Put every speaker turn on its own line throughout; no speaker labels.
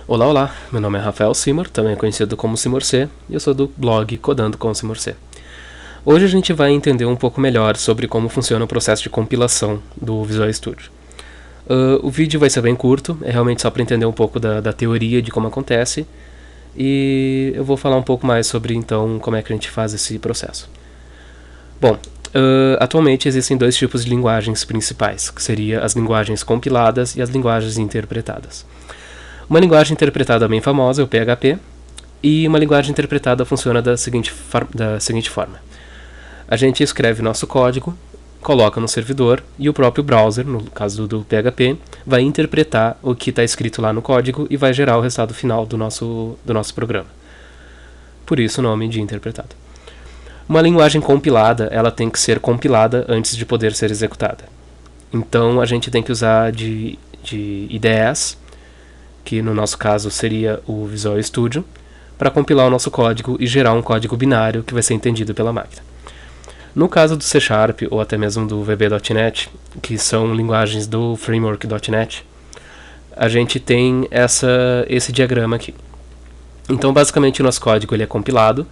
Olá, olá, meu nome é Rafael Simor, também conhecido como Simorc, e eu sou do blog Codando com Simorc. Hoje a gente vai entender um pouco melhor sobre como funciona o processo de compilação do Visual Studio. O vídeo vai ser bem curto, é realmente só para entender um pouco da teoria de como acontece, e eu vou falar um pouco mais sobre então como é que a gente faz esse processo. Bom, atualmente existem dois tipos de linguagens principais, que seriam as linguagens compiladas e as linguagens interpretadas. Uma linguagem interpretada bem famosa é o PHP, e uma linguagem interpretada funciona da seguinte forma. A gente escreve nosso código, coloca no servidor, e o próprio browser, no caso do PHP, vai interpretar o que está escrito lá no código e vai gerar o resultado final do nosso programa. Por isso o nome de interpretado. Uma linguagem compilada, ela tem que ser compilada antes de poder ser executada. Então a gente tem que usar de IDEs, que no nosso caso seria o Visual Studio, para compilar o nosso código e gerar um código binário que vai ser entendido pela máquina. No caso do C# ou até mesmo do VB.NET, que são linguagens do framework.NET, a gente tem esse diagrama aqui. Então basicamente o nosso código ele é compilado,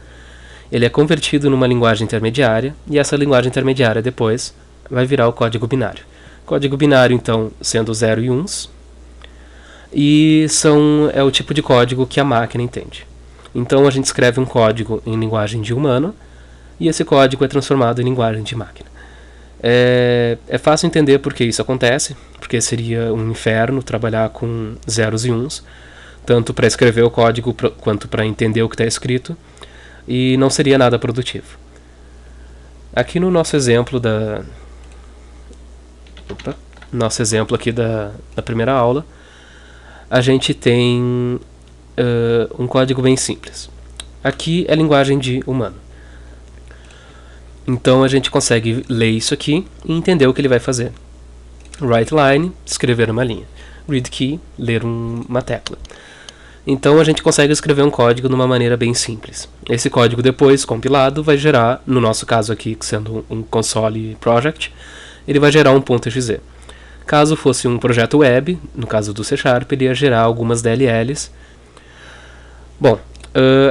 ele é convertido numa linguagem intermediária, e essa linguagem intermediária depois vai virar o código binário. Código binário então sendo 0 e 1s, e é o tipo de código que a máquina entende. Então a gente escreve um código em linguagem de humano, e esse código é transformado em linguagem de máquina. É fácil entender por que isso acontece, porque seria um inferno trabalhar com zeros e uns, tanto para escrever o código quanto para entender o que está escrito, e não seria nada produtivo. Aqui no nosso exemplo aqui da primeira aula, a gente tem um código bem simples. Aqui é linguagem de humano. Então a gente consegue ler isso aqui e entender o que ele vai fazer. Write line, escrever uma linha. Read key, ler uma tecla. Então a gente consegue escrever um código de uma maneira bem simples. Esse código depois, compilado, vai gerar, no nosso caso aqui, sendo um console project, ele vai gerar um .exe. Caso fosse um projeto web, no caso do C#, ele ia gerar algumas DLLs. Bom,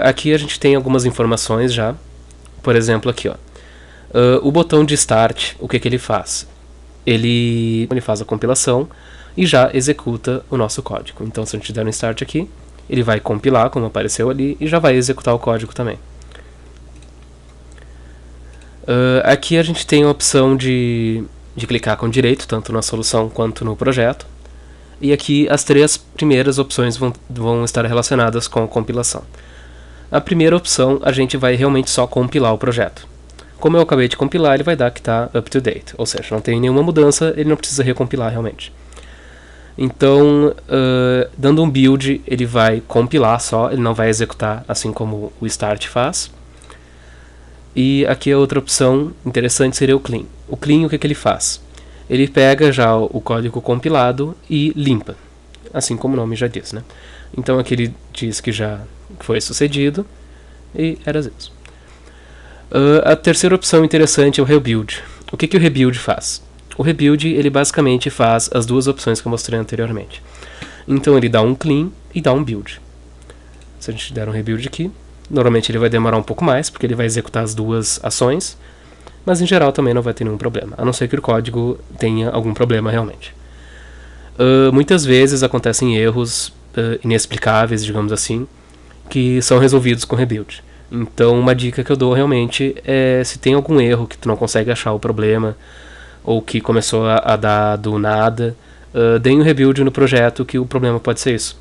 aqui a gente tem algumas informações já. Por exemplo, aqui, ó. O botão de Start, o que ele faz? Ele faz a compilação e já executa o nosso código. Então, se a gente der um Start aqui, ele vai compilar, como apareceu ali, e já vai executar o código também. Aqui a gente tem a opção de clicar com direito, tanto na solução quanto no projeto. E aqui as três primeiras opções vão estar relacionadas com a compilação. A primeira opção, a gente vai realmente só compilar o projeto. Como eu acabei de compilar, ele vai dar que está up to date, ou seja, não tem nenhuma mudança, ele não precisa recompilar realmente. Então, dando um build, ele vai compilar só, ele não vai executar assim como o start faz. E aqui a outra opção interessante seria o clean. O clean, o que ele faz? Ele pega já o código compilado e limpa, assim como o nome já diz, né? Então aqui ele diz que já foi sucedido, e era isso. A terceira opção interessante é o rebuild. O que o rebuild faz? O rebuild, ele basicamente faz as duas opções que eu mostrei anteriormente. Então ele dá um clean e dá um build. Se a gente der um rebuild aqui, normalmente ele vai demorar um pouco mais, porque ele vai executar as duas ações, mas em geral também não vai ter nenhum problema, a não ser que o código tenha algum problema realmente. Muitas vezes acontecem erros inexplicáveis, digamos assim, que são resolvidos com rebuild. Então uma dica que eu dou realmente é, se tem algum erro que tu não consegue achar o problema, ou que começou a dar do nada, dê um rebuild no projeto, que o problema pode ser isso.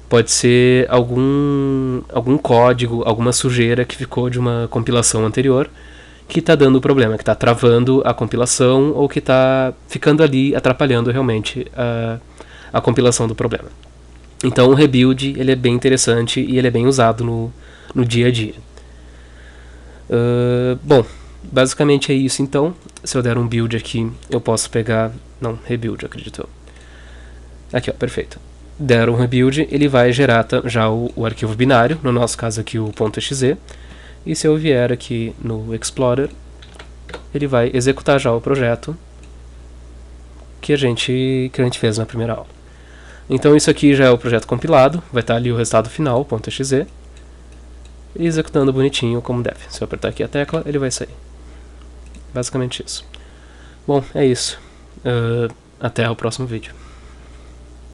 Pode ser algum código, alguma sujeira que ficou de uma compilação anterior, que está dando problema, que está travando a compilação, ou que está ficando ali atrapalhando realmente a compilação do problema. Então o rebuild ele é bem interessante e ele é bem usado no dia a dia. Bom, basicamente é isso então. Se eu der um build aqui, eu posso pegar... Não, rebuild, acredito eu. Aqui, ó, perfeito. Der um rebuild, ele vai gerar já o arquivo binário, no nosso caso aqui o .exe. E se eu vier aqui no Explorer, ele vai executar já o projeto que a gente fez na primeira aula. Então isso aqui já é o projeto compilado, vai estar ali o resultado final, .exe, e executando bonitinho como deve. Se eu apertar aqui a tecla, ele vai sair. Basicamente isso. Bom, é isso. Até o próximo vídeo.